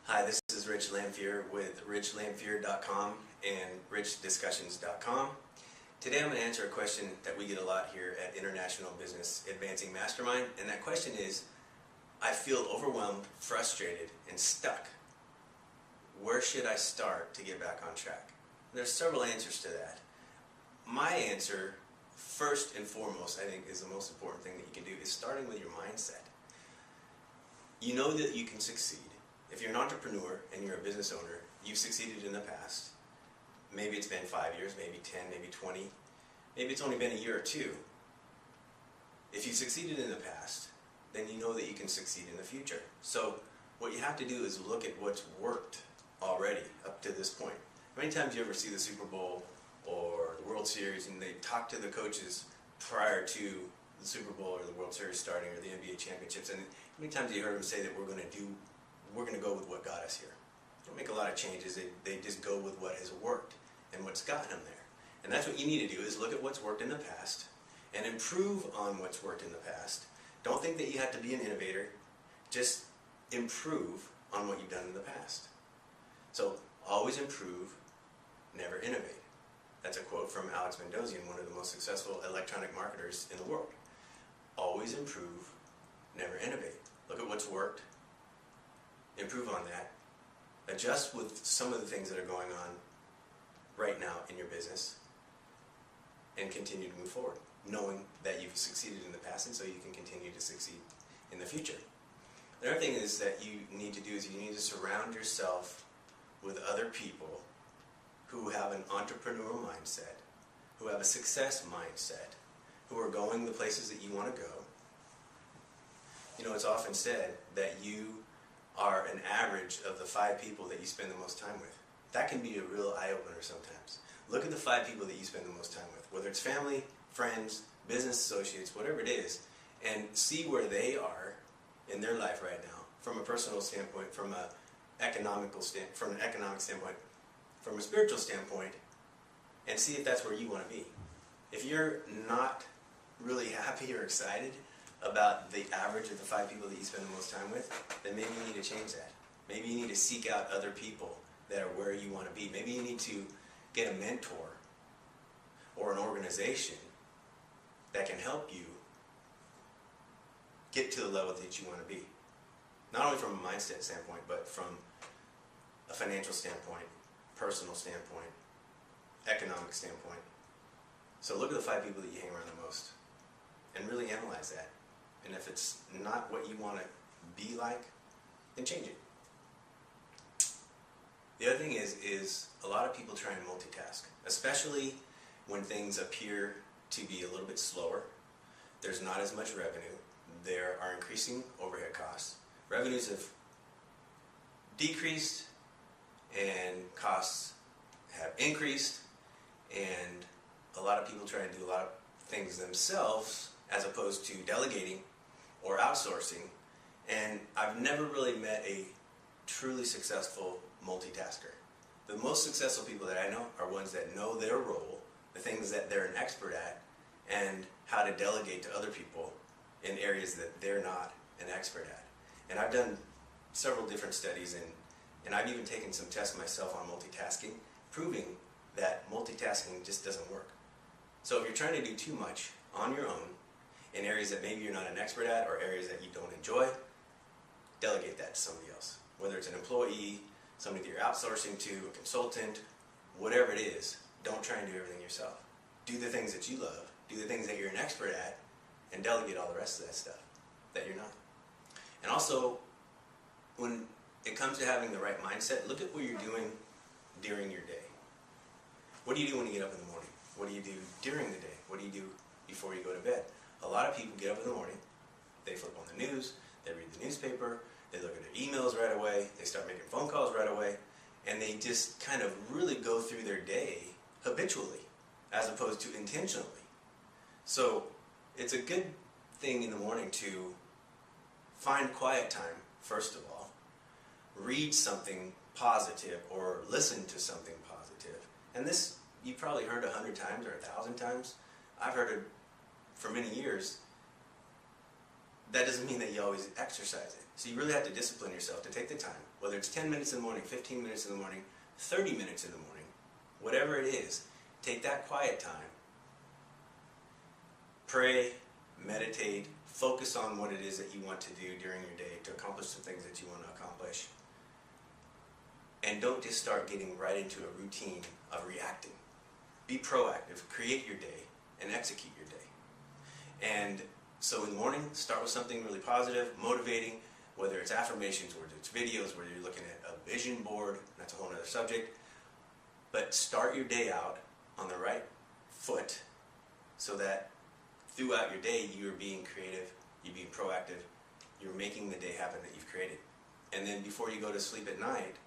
Hi, this is Rich Lamphere with richlamphere.com and richdiscussions.com. Today I'm going to answer a question that we get a lot here at International Business Advancing Mastermind, and that question is, I feel overwhelmed, frustrated, and stuck. Where should I start to get back on track? There's several answers to that. My answer, first and foremost, I think is the most important thing that you can do, is starting with your mindset. You know that you can succeed. If you're an entrepreneur and you're a business owner, you've succeeded in the past. Maybe it's been 5 years, maybe 10, maybe 20. Maybe it's only been a year or two. If you've succeeded in the past, then you know that you can succeed in the future. So what you have to do is look at what's worked already up to this point. How many times do you ever see the Super Bowl or the World Series and they talk to the coaches prior to the Super Bowl or the World Series starting or the NBA championships, and how many times have you heard them say that we're going to go with what got us here? They don't make a lot of changes. They just go with what has worked and what's gotten them there. And that's what you need to do, is look at what's worked in the past and improve on what's worked in the past. Don't think that you have to be an innovator. Just improve on what you've done in the past. So always improve, never innovate. That's a quote from Alex Mandossian, one of the most successful electronic marketers in the world. Always improve, never innovate. Look at what's worked, improve on that, adjust with some of the things that are going on right now in your business, and continue to move forward, knowing that you've succeeded in the past and so you can continue to succeed in the future. The other thing is that you need to do is you need to surround yourself with other people who have an entrepreneurial mindset, who have a success mindset, who are going the places that you want to go. You know, it's often said that you are an average of the 5 people that you spend the most time with. That can be a real eye-opener sometimes. Look at the 5 people that you spend the most time with, whether it's family, friends, business associates, whatever it is, and see where they are in their life right now, from a personal standpoint, from an economic standpoint, from a spiritual standpoint, and see if that's where you want to be. If you're not really happy or excited about the average of the 5 people that you spend the most time with, then maybe you need to change that. Maybe you need to seek out other people that are where you want to be. Maybe you need to get a mentor or an organization that can help you get to the level that you want to be. Not only from a mindset standpoint, but from a financial standpoint, personal standpoint, economic standpoint. So look at the 5 people that you hang around the most and really analyze that. And if it's not what you want to be like, then change it. The other thing is a lot of people try and multitask, especially when things appear to be a little bit slower. There's not as much revenue. There are increasing overhead costs. Revenues have decreased and costs have increased, and a lot of people try and do a lot of things themselves as opposed to delegating or outsourcing. And I've never really met a truly successful multitasker. The most successful people that I know are ones that know their role, the things that they're an expert at, and how to delegate to other people in areas that they're not an expert at. And I've done several different studies, and I've even taken some tests myself on multitasking, proving that multitasking just doesn't work. So if you're trying to do too much on your own in areas that maybe you're not an expert at or areas that you don't enjoy, delegate that to somebody else. Whether it's an employee, somebody that you're outsourcing to, a consultant, whatever it is, don't try and do everything yourself. Do the things that you love, do the things that you're an expert at, and delegate all the rest of that stuff that you're not. And also, when it comes to having the right mindset, look at what you're doing during your day. What do you do when you get up in the morning? What do you do during the day? What do you do before you go to bed? A lot of people get up in the morning, they flip on the news, they read the newspaper, they look at their emails right away, they start making phone calls right away, and they just kind of really go through their day habitually as opposed to intentionally. So it's a good thing in the morning to find quiet time, first of all, read something positive or listen to something positive. And this you've probably heard 100 times or 1,000 times. I've heard it for many years. That doesn't mean that you always exercise it. So you really have to discipline yourself to take the time, whether it's 10 minutes in the morning, 15 minutes in the morning, 30 minutes in the morning, whatever it is, take that quiet time, pray, meditate, focus on what it is that you want to do during your day to accomplish the things that you want to accomplish. And don't just start getting right into a routine of reacting. Be proactive, create your day, and execute your day. And so in the morning, start with something really positive, motivating, whether it's affirmations, whether it's videos, whether you're looking at a vision board, that's a whole other subject. But start your day out on the right foot so that throughout your day you're being creative, you're being proactive, you're making the day happen that you've created. And then before you go to sleep at night,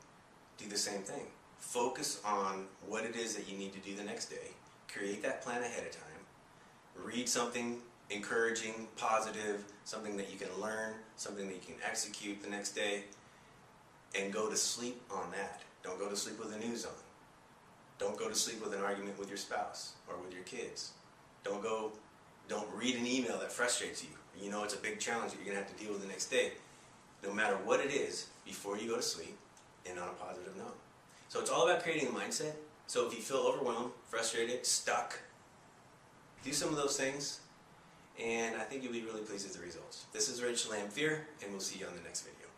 do the same thing. Focus on what it is that you need to do the next day. Create that plan ahead of time. Read something encouraging, positive, something that you can learn, something that you can execute the next day, and go to sleep on that. Don't go to sleep with the news on. Don't go to sleep with an argument with your spouse or with your kids. Don't read an email that frustrates you. You know it's a big challenge that you're going to have to deal with the next day. No matter what it is, before you go to sleep, and on a positive note. So it's all about creating a mindset. So if you feel overwhelmed, frustrated, stuck, do some of those things, and I think you'll be really pleased with the results. This is Rich Lamphere, and we'll see you on the next video.